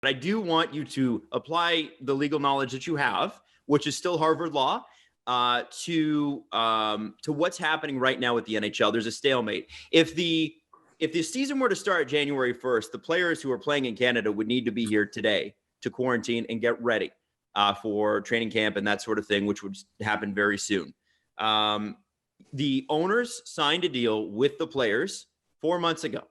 But I do want you to apply the legal knowledge that you have, which is still Harvard law, to what's happening right now with the NHL. There's a stalemate. If the season were to start January 1st, the players who are playing in Canada would need to be here today to quarantine and get ready for training camp and that sort of thing, which would happen very soon. The owners signed a deal with the players 4 months ago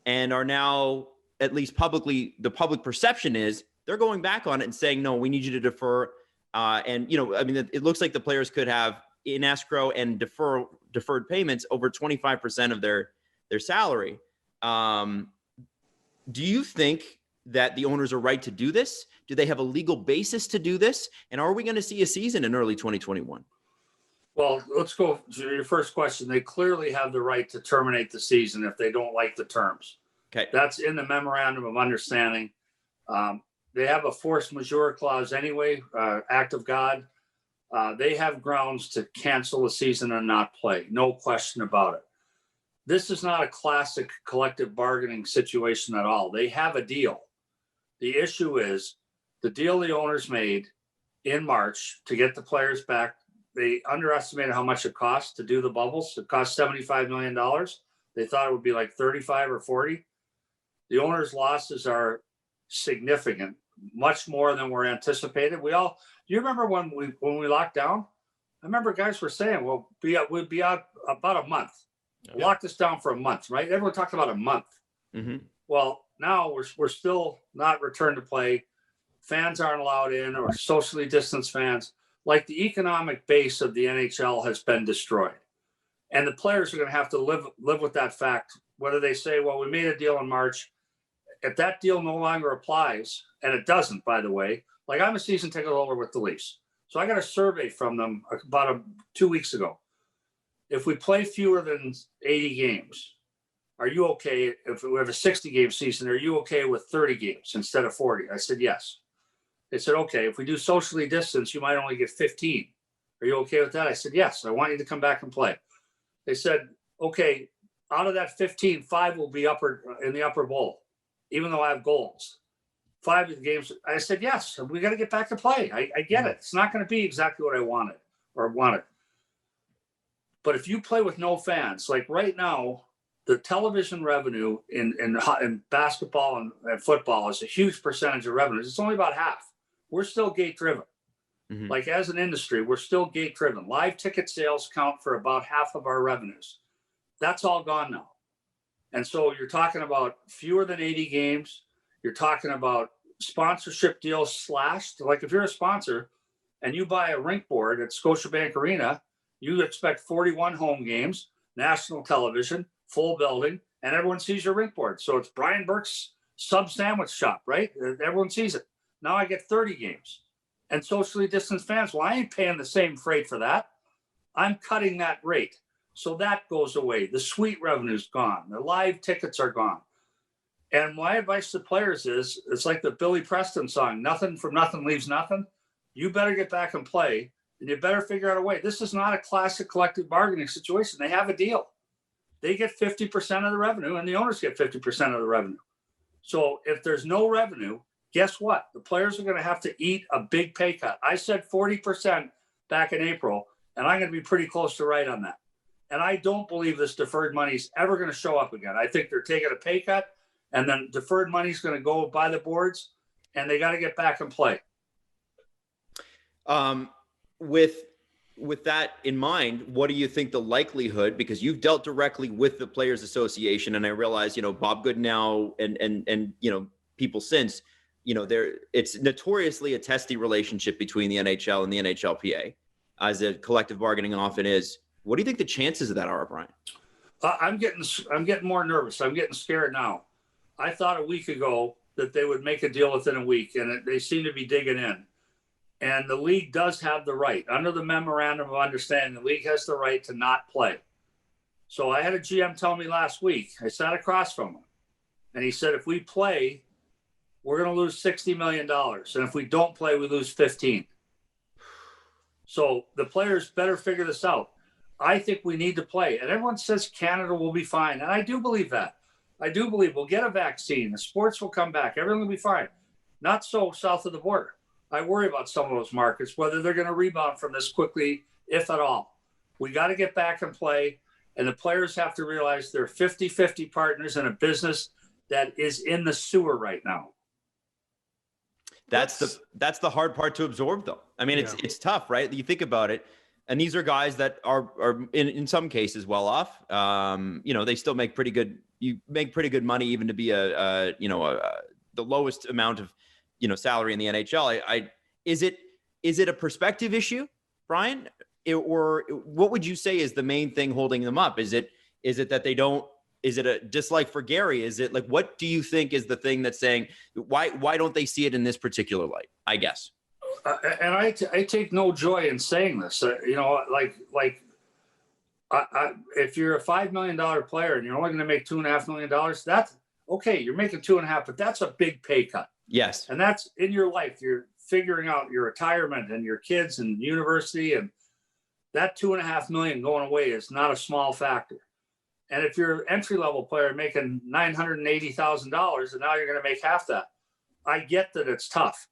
and are now, at least publicly, the public perception is they're going back on it and saying, no, we need you to defer. It looks like the players could have in escrow and deferred payments over 25% of their salary. Do you think that the owners are right to do this? Do they have a legal basis to do this? And are we going to see a season in early 2021? Well, let's go to your first question. They clearly have the right to terminate the season if they don't like the terms. Okay. That's in the memorandum of understanding. They have a force majeure clause anyway, act of God. They have grounds to cancel the season and not play. No question about it. This is not a classic collective bargaining situation at all. They have a deal. The issue is the deal the owners made in March to get the players back. They underestimated how much it cost to do the bubbles. It cost $75 million. They thought it would be like 35 or 40. The owners' losses are significant, much more than were anticipated. Do you remember when we locked down? I remember guys were saying, well, we'd be out about a month. Yeah. Lock this down for a month, right? Everyone talked about a month. Mm-hmm. Well, now we're still not returned to play. Fans aren't allowed in, or socially distanced fans. Like, the economic base of the NHL has been destroyed. And the players are going to have to live with that fact, whether they say, well, we made a deal in March. If that deal no longer applies, and it doesn't, by the way, like, I'm a season ticket holder with the Leafs. So I got a survey from them about 2 weeks ago. If we play fewer than 80 games, are you okay? If we have a 60-game season, are you okay with 30 games instead of 40? I said, yes. They said, okay, if we do socially distance, you might only get 15. Are you okay with that? I said, yes, I want you to come back and play. They said, okay, out of that 15, 5 will be in the upper bowl, even though I have goals. 5 of the games, I said, yes, we got to get back to play. I get it. It's not going to be exactly what I wanted. But if you play with no fans, like right now, the television revenue in basketball and football is a huge percentage of revenues. It's only about half. We're still gate driven. Mm-hmm. Like, as an industry, we're still gate driven. Live ticket sales count for about half of our revenues. That's all gone now. And so you're talking about fewer than 80 games. You're talking about sponsorship deals slashed. Like, if you're a sponsor and you buy a rink board at Scotiabank Arena, you expect 41 home games, national television, full building, and everyone sees your rink board. So it's Brian Burke's sub sandwich shop, right? Everyone sees it. Now I get 30 games. And socially distanced fans, well, I ain't paying the same freight for that. I'm cutting that rate. So that goes away. The suite revenue's gone. The live tickets are gone. And my advice to players is, it's like the Billy Preston song, nothing from nothing leaves nothing. You better get back and play, and you better figure out a way. This is not a classic collective bargaining situation. They have a deal. They get 50% of the revenue, and the owners get 50% of the revenue. So if there's no revenue, guess what? The players are going to have to eat a big pay cut. I said 40% back in April, and I'm going to be pretty close to right on that. And I don't believe this deferred money is ever going to show up again. I think they're taking a pay cut, and then deferred money is going to go by the boards, and they got to get back and play. With that in mind, what do you think the likelihood, because you've dealt directly with the Players Association, and I realize, Bob Goodenow and people since, it's notoriously a testy relationship between the NHL and the NHLPA, as a collective bargaining often is. What do you think the chances of that are, Brian? I'm getting more nervous. I'm getting scared now. I thought a week ago that they would make a deal within a week, and they seem to be digging in. And the league does have the right, under the memorandum of understanding, the league has the right to not play. So I had a GM tell me last week, I sat across from him, and he said, if we play, we're going to lose $60 million. And if we don't play, we lose 15. So the players better figure this out. I think we need to play. And everyone says Canada will be fine. And I do believe that. I do believe we'll get a vaccine. The sports will come back. Everything will be fine. Not so south of the border. I worry about some of those markets, whether they're going to rebound from this quickly, if at all. We got to get back and play, and the players have to realize they're 50-50 partners in a business that is in the sewer right now. That's the hard part to absorb, though. I mean, it's tough, right? You think about it, and these are guys that are in some cases well off. They still make pretty good. You make pretty good money even to be the lowest amount of salary in the NHL. Is it a perspective issue, Brian, or what would you say is the main thing holding them up? Is it that they don't? Is it a dislike for Gary? Is it like, what do you think is the thing that's saying, why don't they see it in this particular light, I guess? And I take no joy in saying this, if you're a $5 million player and you're only going to make $2.5 million, that's okay. You're making 2.5, but that's a big pay cut. Yes. And that's in your life. You're figuring out your retirement and your kids and university, and that $2.5 million going away is not a small factor. And if you're an entry-level player making $980,000 and now you're going to make half that, I get that it's tough.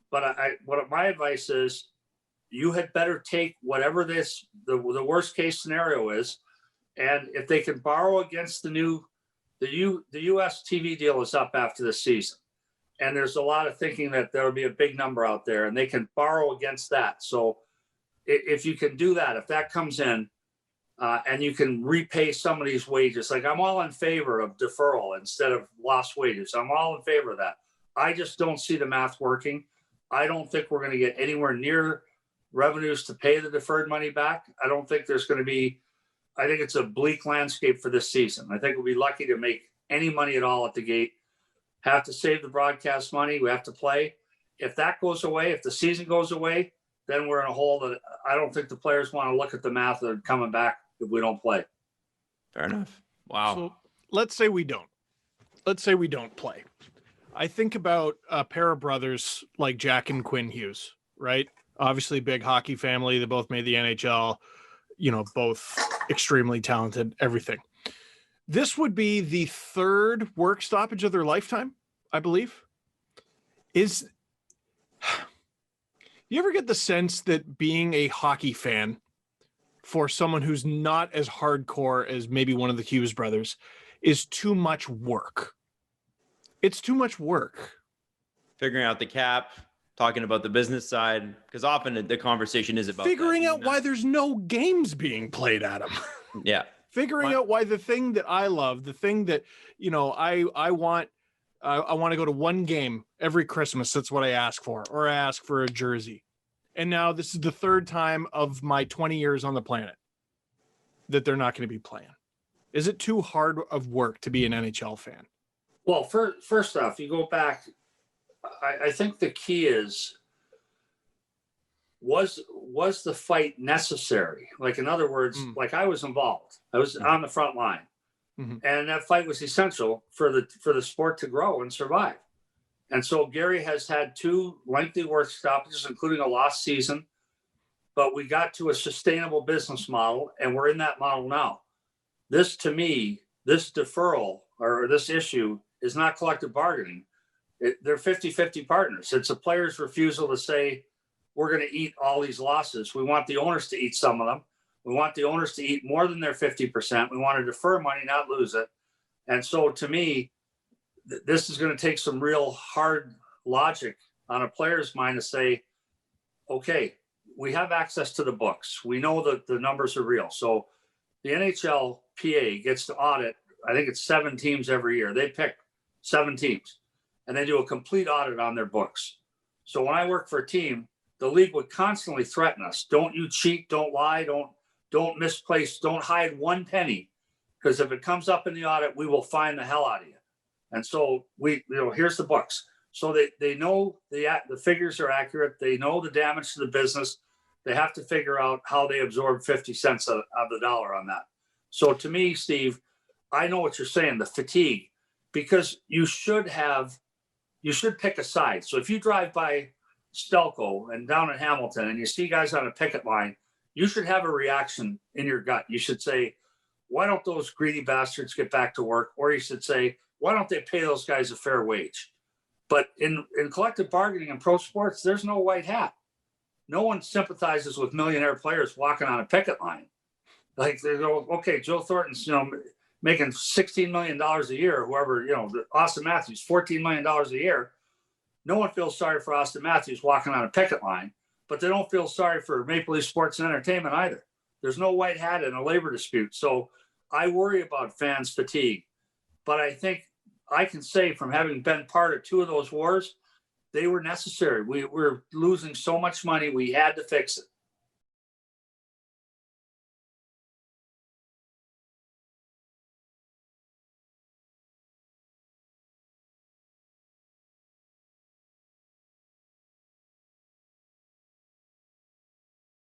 But what my advice is, you had better take whatever the worst case scenario is, and if they can borrow against the U.S. TV deal is up after the season, and there's a lot of thinking that there'll be a big number out there, and they can borrow against that. So if you can do that, if that comes in, and you can repay some of these wages, like I'm all in favor of deferral instead of lost wages. I'm all in favor of that. I just don't see the math working. I don't think we're going to get anywhere near revenues to pay the deferred money back. I don't think there's going to be, I think it's a bleak landscape for this season. I think we'll be lucky to make any money at all at the gate. Have to save the broadcast money. We have to play. If that goes away, if the season goes away, then we're in a hole that I don't think the players want to look at the math of coming back if we don't play. Fair enough. Wow. So let's say we don't. Let's say we don't play. I think about a pair of brothers like Jack and Quinn Hughes, right? Obviously, big hockey family. They both made the NHL, both extremely talented, everything. This would be the third work stoppage of their lifetime, I believe. You ever get the sense that being a hockey fan for someone who's not as hardcore as maybe one of the Hughes brothers is too much work? It's too much work. Figuring out the cap, talking about the business side, because often the conversation is about figuring out why there's no games being played at them. Yeah. Figuring out why the thing that I love, the thing that, I want to go to one game every Christmas. That's what I ask for, or I ask for a jersey. And now this is the third time of my 20 years on the planet that they're not going to be playing. Is it too hard of work to be an NHL fan? Well, first off, you go back. I think the key is, was the fight necessary? Like, in other words, like I was involved. I was on the front line. Mm-hmm. And that fight was essential for the sport to grow and survive. And so Gary has had 2 lengthy work stoppages, including a lost season. But we got to a sustainable business model, and we're in that model now. This, to me, this deferral or this issue is not collective bargaining. They're 50-50 partners. It's a player's refusal to say, we're going to eat all these losses. We want the owners to eat some of them. We want the owners to eat more than their 50%. We want to defer money, not lose it. And so to me, this is going to take some real hard logic on a player's mind to say, okay, we have access to the books. We know that the numbers are real. So the NHLPA gets to audit, I think it's 7 teams every year. They pick 7 teams and they do a complete audit on their books. So when I work for a team, the league would constantly threaten us. Don't you cheat, don't lie, don't misplace, don't hide one penny, because if it comes up in the audit, we will fine the hell out of you. And so here's the books. So they know the figures are accurate. They know the damage to the business. They have to figure out how they absorb 50 cents of the dollar on that. So to me, Steve, I know what you're saying, the fatigue, because you should pick a side. So if you drive by Stelco and down in Hamilton and you see guys on a picket line, you should have a reaction in your gut. You should say, why don't those greedy bastards get back to work? Or you should say, why don't they pay those guys a fair wage? But in collective bargaining and pro sports, there's no white hat. No one sympathizes with millionaire players walking on a picket line. Like they go, okay, Joe Thornton's, making $16 million a year, whoever, Austin Matthews, $14 million a year. No one feels sorry for Austin Matthews walking on a picket line, but they don't feel sorry for Maple Leaf Sports and Entertainment either. There's no white hat in a labor dispute. So I worry about fans' fatigue. But I think I can say, from having been part of two of those wars, they were necessary. We were losing so much money. We had to fix it.